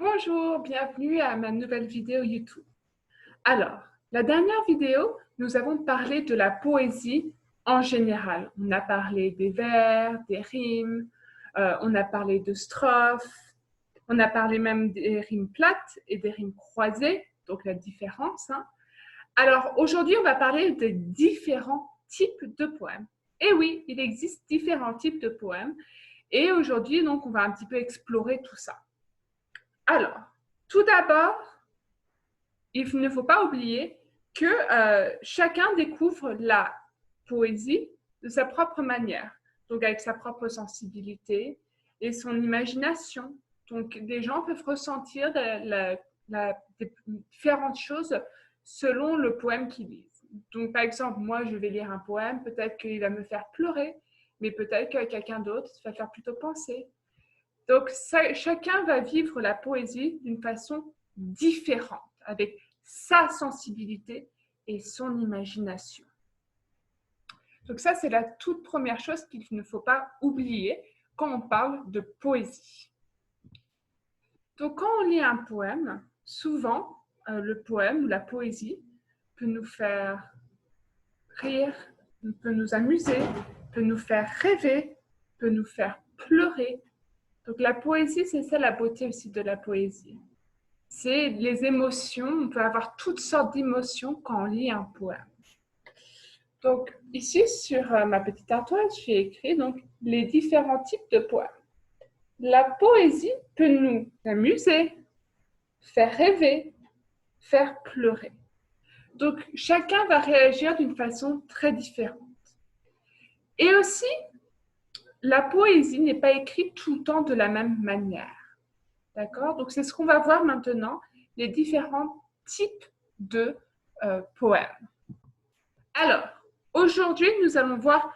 Bonjour, bienvenue à ma nouvelle vidéo YouTube. Alors, la dernière vidéo, nous avons parlé de la poésie en général. On a parlé des vers, des rimes, on a parlé de strophes, on a parlé même des rimes plates et des rimes croisées, donc la différence. Alors, aujourd'hui, on va parler de différents types de poèmes. Et oui, il existe différents types de poèmes. Et aujourd'hui, donc, on va un petit peu explorer tout ça. Alors, tout d'abord, il ne faut pas oublier que chacun découvre la poésie de sa propre manière, donc avec sa propre sensibilité et son imagination. Donc, des gens peuvent ressentir des différentes choses selon le poème qu'ils lisent. Donc, par exemple, moi, je vais lire un poème, peut-être qu'il va me faire pleurer, mais peut-être que quelqu'un d'autre va faire plutôt penser. Donc, chacun va vivre la poésie d'une façon différente, avec sa sensibilité et son imagination. Donc ça, c'est la toute première chose qu'il ne faut pas oublier quand on parle de poésie. Donc, quand on lit un poème, souvent, le poème ou la poésie peut nous faire rire, peut nous amuser, peut nous faire rêver, peut nous faire pleurer. Donc la poésie, c'est ça la beauté aussi de la poésie. C'est les émotions, on peut avoir toutes sortes d'émotions quand on lit un poème. Donc ici sur ma petite ardoise, j'ai écrit donc les différents types de poèmes. La poésie peut nous amuser, faire rêver, faire pleurer. Donc chacun va réagir d'une façon très différente. Et aussi, la poésie n'est pas écrite tout le temps de la même manière. D'accord? Donc, c'est ce qu'on va voir maintenant, les différents types de poèmes. Alors, aujourd'hui, nous allons voir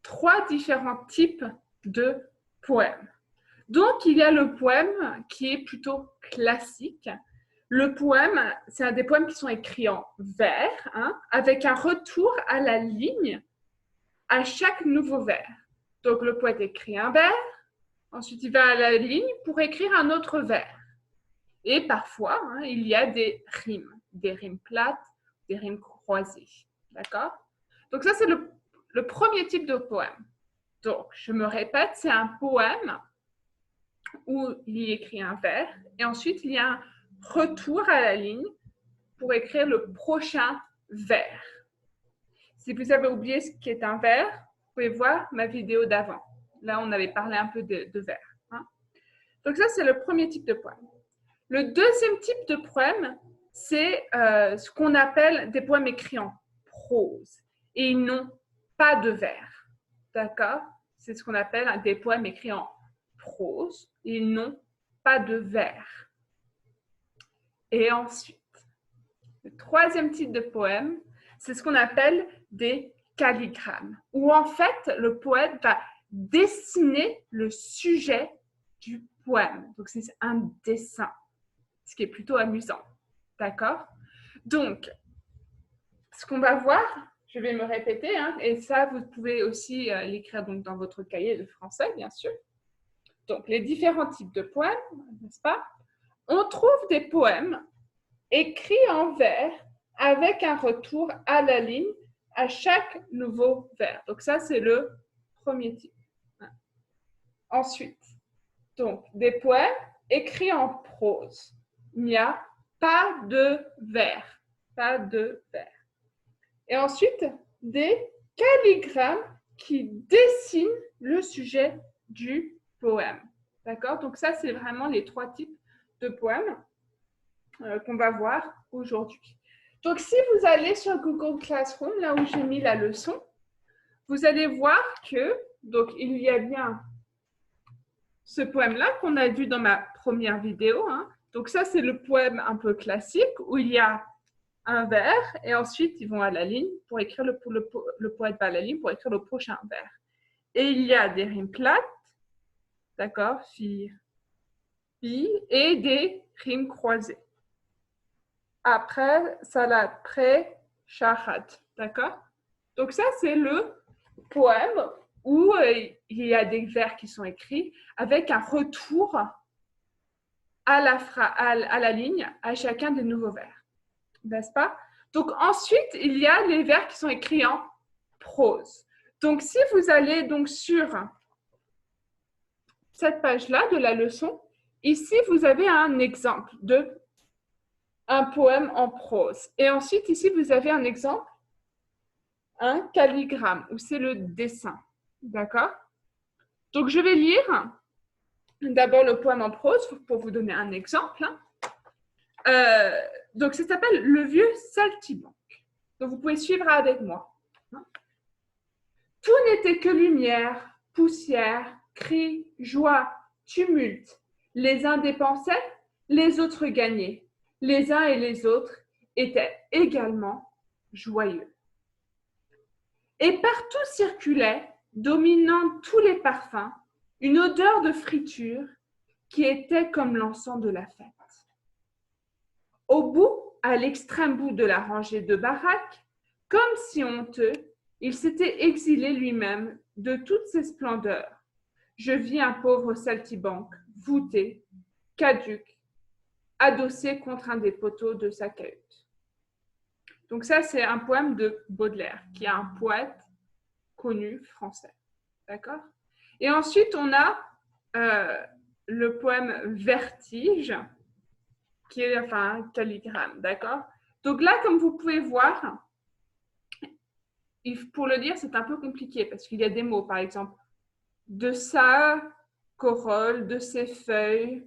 3 différents types de poèmes. Donc, il y a le poème qui est plutôt classique. Le poème, c'est des poèmes qui sont écrits en vers, avec un retour à la ligne à chaque nouveau vers. Donc, le poète écrit un vers, ensuite il va à la ligne pour écrire un autre vers. Et parfois, il y a des rimes plates, des rimes croisées. D'accord? Donc ça, c'est le premier type de poème. Donc, je me répète, c'est un poème où il y écrit un vers et ensuite il y a un retour à la ligne pour écrire le prochain vers. Si vous avez oublié ce qu'est un vers, vous pouvez voir ma vidéo d'avant. Là, on avait parlé un peu de vers. Donc ça, c'est le premier type de poème. Le deuxième type de poème, c'est ce qu'on appelle des poèmes écrits en prose. Et ils n'ont pas de vers. D'accord? C'est ce qu'on appelle des poèmes écrits en prose. Et ils n'ont pas de vers. Et ensuite, le troisième type de poème, c'est ce qu'on appelle des calligrammes. Où en fait, le poète va dessiner le sujet du poème. Donc, c'est un dessin, ce qui est plutôt amusant. D'accord? Donc, ce qu'on va voir, je vais me répéter, et ça, vous pouvez aussi l'écrire donc, dans votre cahier de français, bien sûr. Donc, les différents types de poèmes, n'est-ce pas? On trouve des poèmes écrits en vers avec un retour à la ligne à chaque nouveau vers. Donc, ça, c'est le premier type. Ensuite, donc, des poèmes écrits en prose. Il n'y a pas de vers. Pas de vers. Et ensuite, des calligrammes qui dessinent le sujet du poème. D'accord? Donc ça, c'est vraiment les 3 types de poèmes qu'on va voir aujourd'hui. Donc si vous allez sur Google Classroom, là où j'ai mis la leçon, vous allez voir que donc, il y a bien ce poème-là qu'on a vu dans ma première vidéo. Donc ça, c'est le poème un peu classique où il y a un vers et ensuite ils vont à la ligne pour écrire le poète va à la ligne pour écrire le prochain vers. Et il y a des rimes plates, d'accord, fi, et des rimes croisées. Après, salade, pré, charad, d'accord. Donc ça, c'est le poème où il y a des vers qui sont écrits avec un retour à la ligne à chacun des nouveaux vers, n'est-ce pas? Donc ensuite, il y a les vers qui sont écrits en prose. Donc si vous allez donc sur cette page-là de la leçon, ici vous avez un exemple de un poème en prose. Et ensuite ici vous avez un exemple, un calligramme, où c'est le dessin, d'accord? Donc je vais lire d'abord le poème en prose pour vous donner un exemple. Donc ça s'appelle Le vieux saltimbanque. Donc vous pouvez suivre avec moi. Tout n'était que lumière, poussière, cris, joie, tumulte. Les uns dépensaient, les autres gagnaient. Les uns et les autres étaient également joyeux. Et partout circulait, dominant tous les parfums, une odeur de friture qui était comme l'encens de la fête. Au bout, à l'extrême bout de la rangée de baraques, comme si honteux, il s'était exilé lui-même de toutes ses splendeurs. Je vis un pauvre saltimbanque, voûté, caduc, adossé contre un des poteaux de sa cahute. Donc ça, c'est un poème de Baudelaire, qui est un poète connu français. D'accord? Et ensuite, on a le poème Vertige, qui est un calligramme. D'accord? Donc là, comme vous pouvez voir, pour le lire, c'est un peu compliqué parce qu'il y a des mots, par exemple, de sa corolle, de ses feuilles,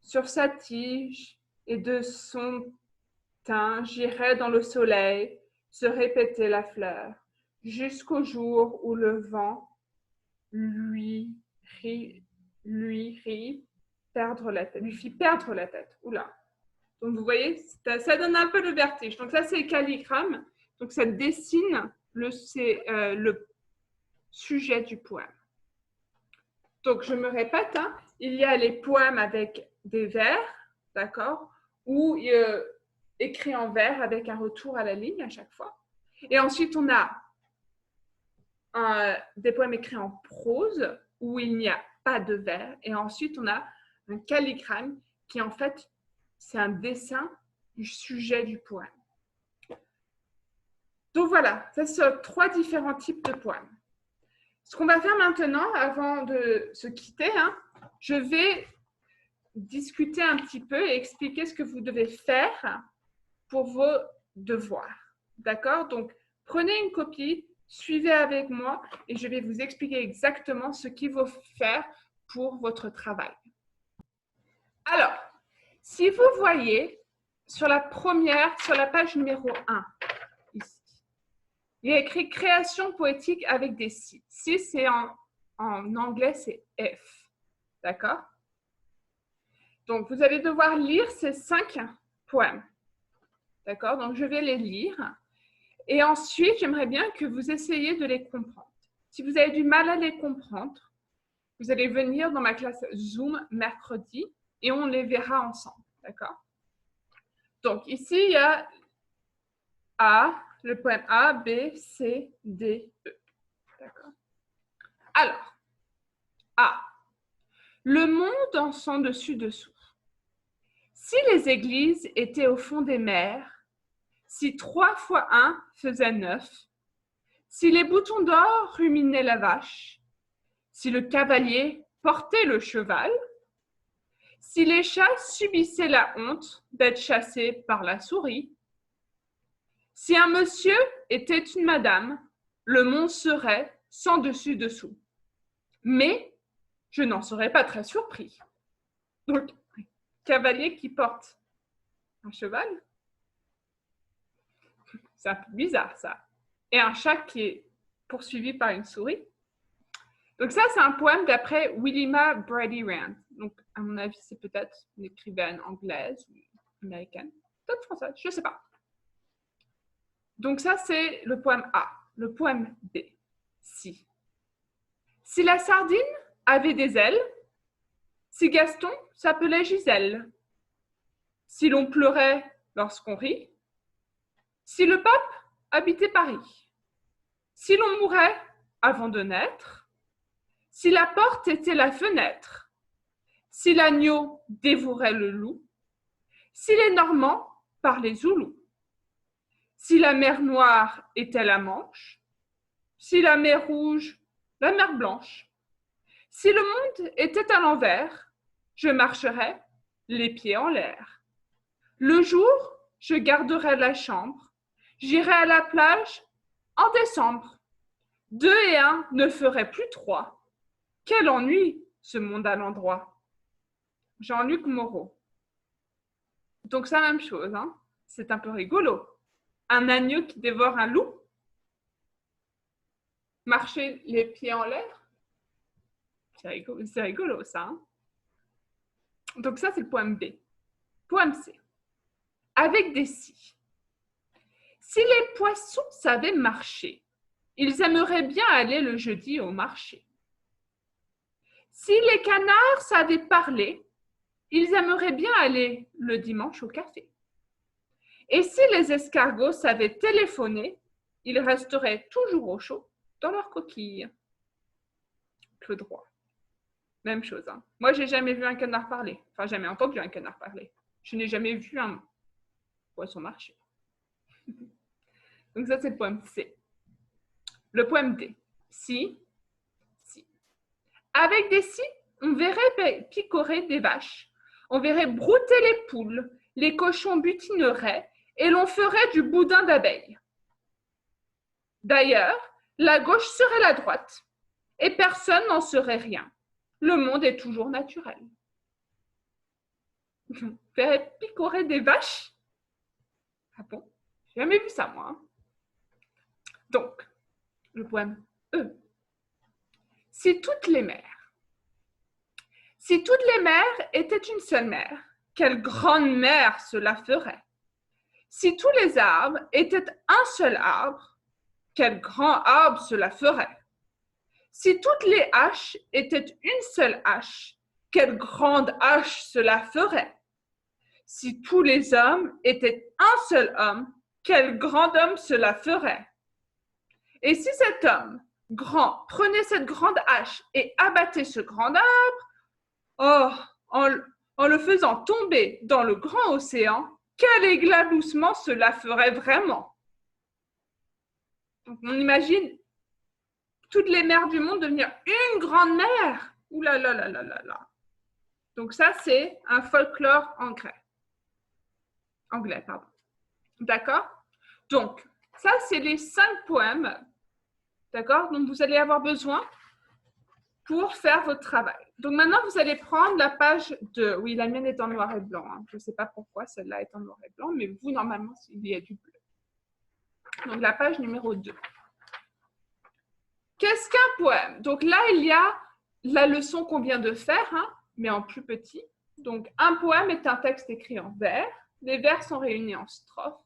sur sa tige et de son teint, j'irai dans le soleil, se répétait la fleur, jusqu'au jour où le vent lui fit perdre la tête. Oula. Donc, vous voyez, ça donne un peu le vertige. Donc, ça, c'est le calligramme. Donc, ça dessine le sujet du poème. Donc, je me répète, hein, il y a les poèmes avec des vers, d'accord, ou écrit en vers avec un retour à la ligne à chaque fois. Et ensuite, on a des poèmes écrits en prose où il n'y a pas de vers. Et ensuite, on a un calligramme qui, en fait, c'est un dessin du sujet du poème. Donc voilà, ça sont 3 différents types de poèmes. Ce qu'on va faire maintenant, avant de se quitter, hein, je vais discuter un petit peu et expliquer ce que vous devez faire pour vos devoirs. D'accord? Donc, prenez une copie, suivez avec moi et je vais vous expliquer exactement ce qu'il faut faire pour votre travail. Alors, si vous voyez sur la page numéro 1, ici, il y a écrit création poétique avec des si. Si, c'est en anglais, c'est F. D'accord? Donc, vous allez devoir lire ces 5 poèmes. D'accord? Donc, je vais les lire. Et ensuite, j'aimerais bien que vous essayiez de les comprendre. Si vous avez du mal à les comprendre, vous allez venir dans ma classe Zoom mercredi et on les verra ensemble. D'accord? Donc, ici, il y a A, le poème A, B, C, D, E. D'accord? Alors, A. Le monde en son dessus-dessous. Si les églises étaient au fond des mers, si 3 fois 1 faisait 9, si les boutons d'or ruminaient la vache, si le cavalier portait le cheval, si les chats subissaient la honte d'être chassés par la souris, si un monsieur était une madame, le monde serait sans dessus-dessous. Mais je n'en serais pas très surpris. Donc, cavalier qui porte un cheval, c'est un peu bizarre ça. Et un chat qui est poursuivi par une souris. Donc ça, c'est un poème d'après Willima Brady Rand. Donc, à mon avis, c'est peut-être une écrivaine anglaise ou américaine. Peut-être française, je ne sais pas. Donc ça, c'est le poème A. Le poème B. Si. Si la sardine avait des ailes, si Gaston s'appelait Gisèle, si l'on pleurait lorsqu'on rit, si le pape habitait Paris, si l'on mourait avant de naître, si la porte était la fenêtre, si l'agneau dévorait le loup, si les Normands parlaient zoulou, si la mer Noire était la Manche, si la mer Rouge, la mer Blanche, si le monde était à l'envers, je marcherais les pieds en l'air. Le jour, je garderais la chambre, j'irais à la plage en décembre. 2 et 1 ne ferait plus 3. Quel ennui, ce monde à l'endroit. Jean-Luc Moreau. Donc c'est la même chose, hein? C'est un peu rigolo. Un agneau qui dévore un loup? Marcher les pieds en l'air? C'est rigolo ça. Hein? Donc ça, c'est le poème B. Poème C. Avec des si. Si les poissons savaient marcher, ils aimeraient bien aller le jeudi au marché. Si les canards savaient parler, ils aimeraient bien aller le dimanche au café. Et si les escargots savaient téléphoner, ils resteraient toujours au chaud dans leur coquille. Peu droit. Même chose. Hein. Moi, j'ai jamais vu un canard parler. Enfin, jamais entendu un canard parler. Je n'ai jamais vu un poisson marcher. Donc ça, c'est le poème C. Le poème D. Si. Avec des si, on verrait picorer des vaches. On verrait brouter les poules. Les cochons butineraient et l'on ferait du boudin d'abeilles. D'ailleurs, la gauche serait la droite et personne n'en saurait rien. Le monde est toujours naturel. On verrait picorer des vaches? Ah bon? J'ai jamais vu ça, moi. Hein. Donc, le poème E. Si toutes les mers étaient une seule mer, quelle grande mer cela ferait. Si tous les arbres étaient un seul arbre, quel grand arbre cela ferait. Si toutes les haches étaient une seule hache, quelle grande hache cela ferait. Si tous les hommes étaient un seul homme, quel grand homme cela ferait. Et si cet homme grand prenait cette grande hache et abattait ce grand arbre, en le faisant tomber dans le grand océan, quel éclaboussement cela ferait vraiment. Donc, on imagine toutes les mers du monde devenir une grande mer. Ouh là là là là là là. Donc ça, c'est un folklore anglais. D'accord? Donc, ça, c'est les 5 poèmes, d'accord, dont vous allez avoir besoin pour faire votre travail. Donc maintenant, vous allez prendre la page 2. Oui, la mienne est en noir et blanc. Hein. Je ne sais pas pourquoi celle-là est en noir et blanc, mais vous, normalement, il y a du bleu. Donc la page numéro 2. Qu'est-ce qu'un poème? Donc là, il y a la leçon qu'on vient de faire, hein, mais en plus petit. Donc un poème est un texte écrit en vers. Les vers sont réunis en strophes.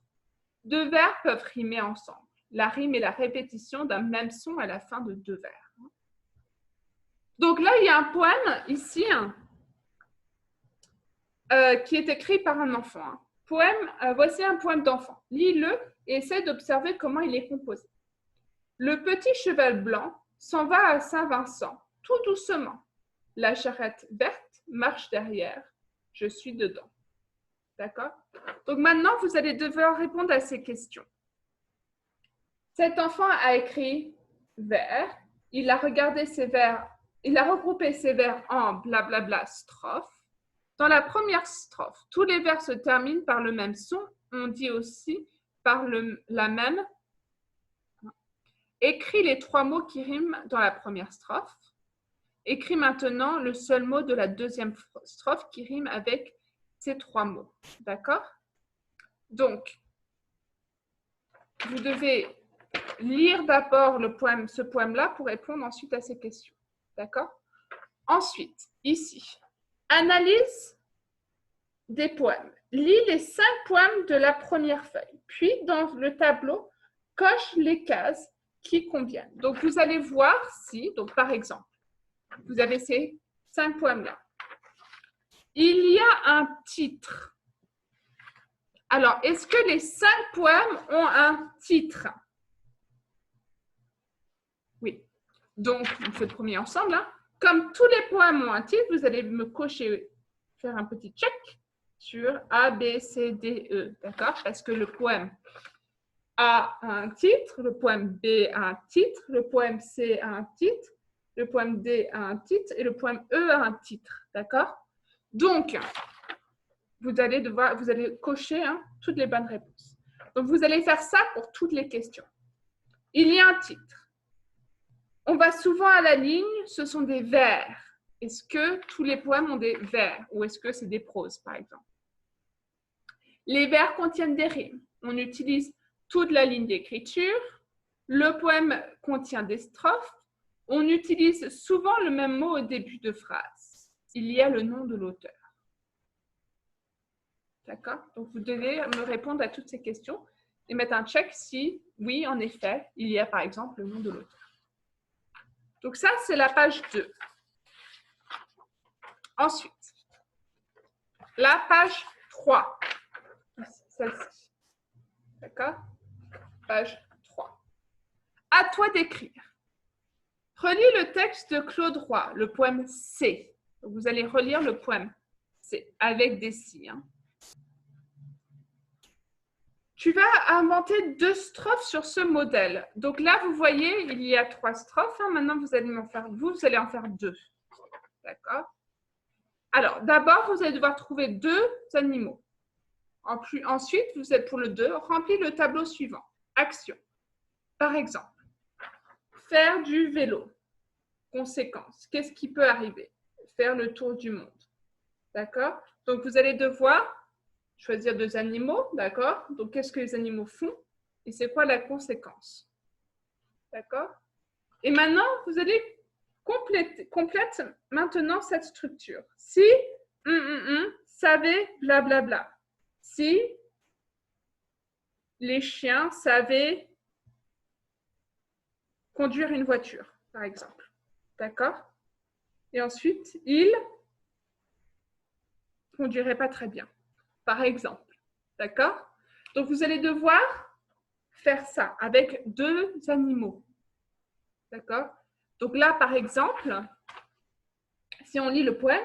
2 vers peuvent rimer ensemble. La rime est la répétition d'un même son à la fin de 2 vers. Donc là, il y a un poème ici qui est écrit par un enfant. Voici un poème d'enfant. Lis-le et essaie d'observer comment il est composé. Le petit cheval blanc s'en va à Saint-Vincent, tout doucement. La charrette verte marche derrière. Je suis dedans. D'accord? Donc maintenant, vous allez devoir répondre à ces questions. Cet enfant a écrit vers. Il a regardé ses vers. Il a regroupé ses vers en blablabla strophes. Dans la première strophe, tous les vers se terminent par le même son. On dit aussi par la même. Écris les 3 mots qui riment dans la première strophe. Écris maintenant le seul mot de la deuxième strophe qui rime avec ces 3 mots. D'accord? Donc, vous devez lire d'abord ce poème-là pour répondre ensuite à ces questions. D'accord? Ensuite, ici, analyse des poèmes. Lis les 5 poèmes de la première feuille. Puis, dans le tableau, coche les cases qui conviennent. Donc, vous allez voir si, donc par exemple, vous avez ces 5 poèmes-là. Il y a un titre. Alors, est-ce que les 5 poèmes ont un titre? Oui. Donc, on fait le premier ensemble. Hein. Comme tous les poèmes ont un titre, vous allez me cocher, faire un petit check sur A, B, C, D, E. D'accord? Parce que le poème A a un titre, le poème B a un titre, le poème C a un titre, le poème D a un titre et le poème E a un titre. D'accord? Donc, vous allez cocher toutes les bonnes réponses. Donc, vous allez faire ça pour toutes les questions. Il y a un titre. On va souvent à la ligne, ce sont des vers. Est-ce que tous les poèmes ont des vers ou est-ce que c'est des proses, par exemple? Les vers contiennent des rimes. On utilise toute la ligne d'écriture. Le poème contient des strophes. On utilise souvent le même mot au début de phrase. Il y a le nom de l'auteur. D'accord? Donc, vous devez me répondre à toutes ces questions et mettre un check si, oui, en effet, il y a par exemple le nom de l'auteur. Donc, ça, c'est la page 2. Ensuite, la page 3. Celle-ci. D'accord? Page 3. À toi d'écrire. Relis le texte de Claude Roy, le poème C. Donc, vous allez relire le poème C avec des si. Tu vas inventer 2 strophes sur ce modèle. Donc là, vous voyez, il y a 3 strophes. Maintenant, vous allez en faire 2. D'accord? Alors, d'abord, vous allez devoir trouver 2 animaux. Ensuite, vous êtes pour le 2, remplis le tableau suivant. Action. Par exemple, faire du vélo. Conséquence. Qu'est-ce qui peut arriver? Faire le tour du monde. D'accord? Donc, vous allez devoir choisir 2 animaux, d'accord? Donc, qu'est-ce que les animaux font? Et c'est quoi la conséquence? D'accord? Et maintenant, vous allez complète maintenant cette structure. Si, savait, blablabla. Si les chiens savaient conduire une voiture, par exemple. D'accord? Et ensuite, ils ne conduiraient pas très bien, par exemple. D'accord? Donc, vous allez devoir faire ça avec 2 animaux. D'accord? Donc là, par exemple, si on lit le poème,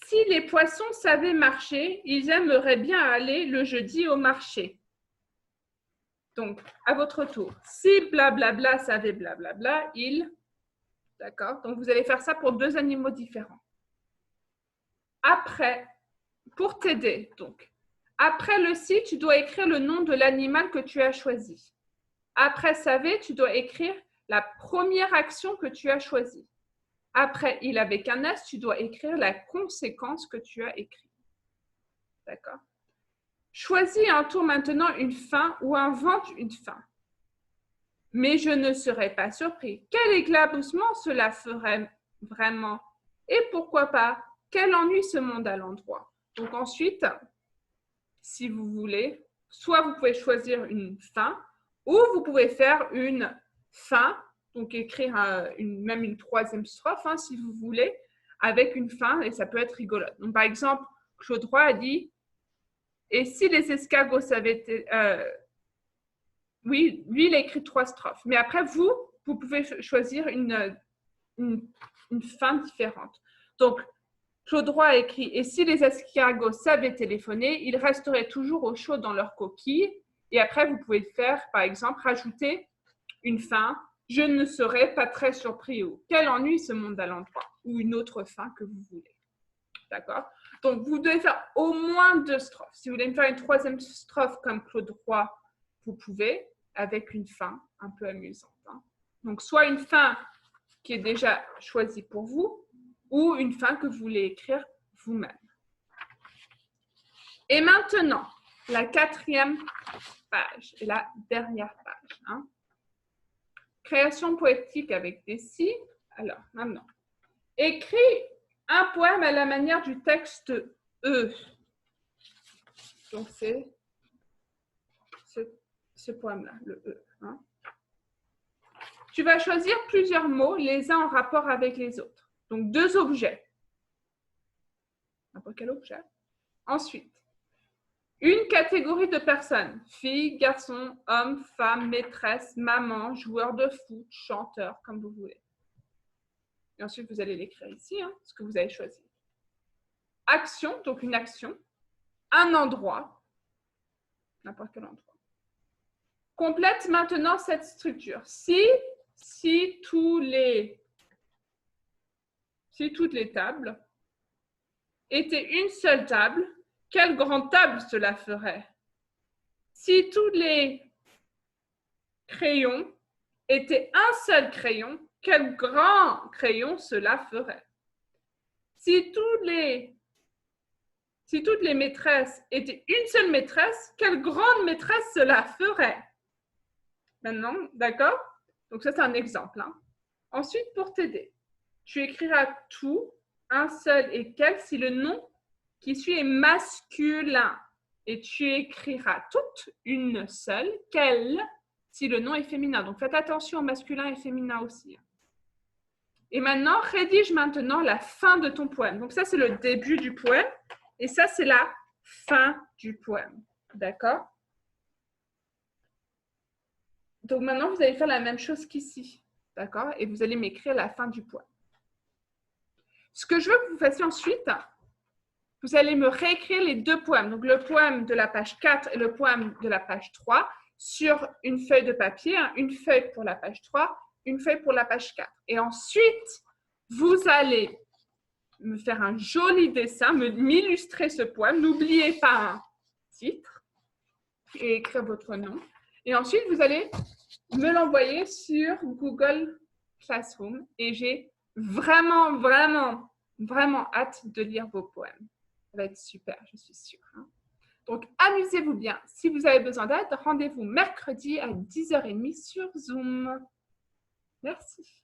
si les poissons savaient marcher, ils aimeraient bien aller le jeudi au marché. Donc, à votre tour, si blablabla savait blablabla, ils... D'accord? Donc, vous allez faire ça pour 2 animaux différents. Après, pour t'aider, donc, après le si, tu dois écrire le nom de l'animal que tu as choisi. Après savait, tu dois écrire la première action que tu as choisie. Après il avec un S, tu dois écrire la conséquence que tu as écrite. D'accord? Choisis un tour maintenant une fin ou invente une fin. Mais je ne serais pas surpris. Quel éclaboussement cela ferait vraiment? Et pourquoi pas? Quel ennui ce monde à l'endroit? Donc ensuite, si vous voulez, soit vous pouvez choisir une fin ou vous pouvez faire une fin, donc écrire même une 3e strophe si vous voulez, avec une fin et ça peut être rigolote. Donc par exemple, Claude Roy a dit « Et si les escargots savaient… oui, lui, il a écrit 3 strophes. Mais après, vous pouvez choisir une fin différente. Donc, Claude Roy a écrit « Et si les escargots savaient téléphoner, ils resteraient toujours au chaud dans leur coquille. » Et après, vous pouvez faire, par exemple, rajouter une fin « Je ne serais pas très surpris » ou « Quel ennui ce monde à l'endroit » ou une autre fin que vous voulez. D'accord? Donc, vous devez faire au moins 2 strophes. Si vous voulez me faire une 3e strophe comme Claude Roy, vous pouvez, avec une fin un peu amusante. Donc, soit une fin qui est déjà choisie pour vous, ou une fin que vous voulez écrire vous-même. Et maintenant, la 4e page, et la dernière page. Création poétique avec des si. Alors, maintenant, écris un poème à la manière du texte E. Donc, c'est ce poème-là, le E. Tu vas choisir plusieurs mots, les uns en rapport avec les autres. Donc, 2 objets. N'importe quel objet. Ensuite, une catégorie de personnes. Filles, garçons, hommes, femmes, maîtresse, maman, joueur de foot, chanteur, comme vous voulez. Et ensuite, vous allez l'écrire ici, hein, ce que vous avez choisi. Action, donc une action. Un endroit, n'importe quel endroit. Complète maintenant cette structure. Si toutes les tables étaient une seule table, quelle grande table cela ferait? Si tous les crayons étaient un seul crayon, quel grand crayon cela ferait? Si toutes les maîtresses étaient une seule maîtresse, quelle grande maîtresse cela ferait? Maintenant, d'accord? Donc ça, c'est un exemple. Hein. Ensuite, pour t'aider, tu écriras tout, un seul et quel, si le nom qui suit est masculin. Et tu écriras toute une seule, quelle, si le nom est féminin. Donc faites attention au masculin et féminin aussi. Et maintenant, rédige maintenant la fin de ton poème. Donc ça, c'est le début du poème. Et ça, c'est la fin du poème. D'accord? Donc maintenant, vous allez faire la même chose qu'ici. D'accord? Et vous allez m'écrire la fin du poème. Ce que je veux que vous fassiez ensuite, vous allez me réécrire les deux poèmes. Donc le poème de la page 4 et le poème de la page 3 sur une feuille de papier, hein, une feuille pour la page 3, une feuille pour la page 4. Et ensuite, vous allez me faire un joli dessin, m'illustrer ce poème. N'oubliez pas un titre et écrire votre nom. Et ensuite, vous allez me l'envoyer sur Google Classroom. Et j'ai vraiment, vraiment, vraiment hâte de lire vos poèmes. Ça va être super, je suis sûre. Hein. Donc, amusez-vous bien. Si vous avez besoin d'aide, rendez-vous mercredi à 10h30 sur Zoom. Merci.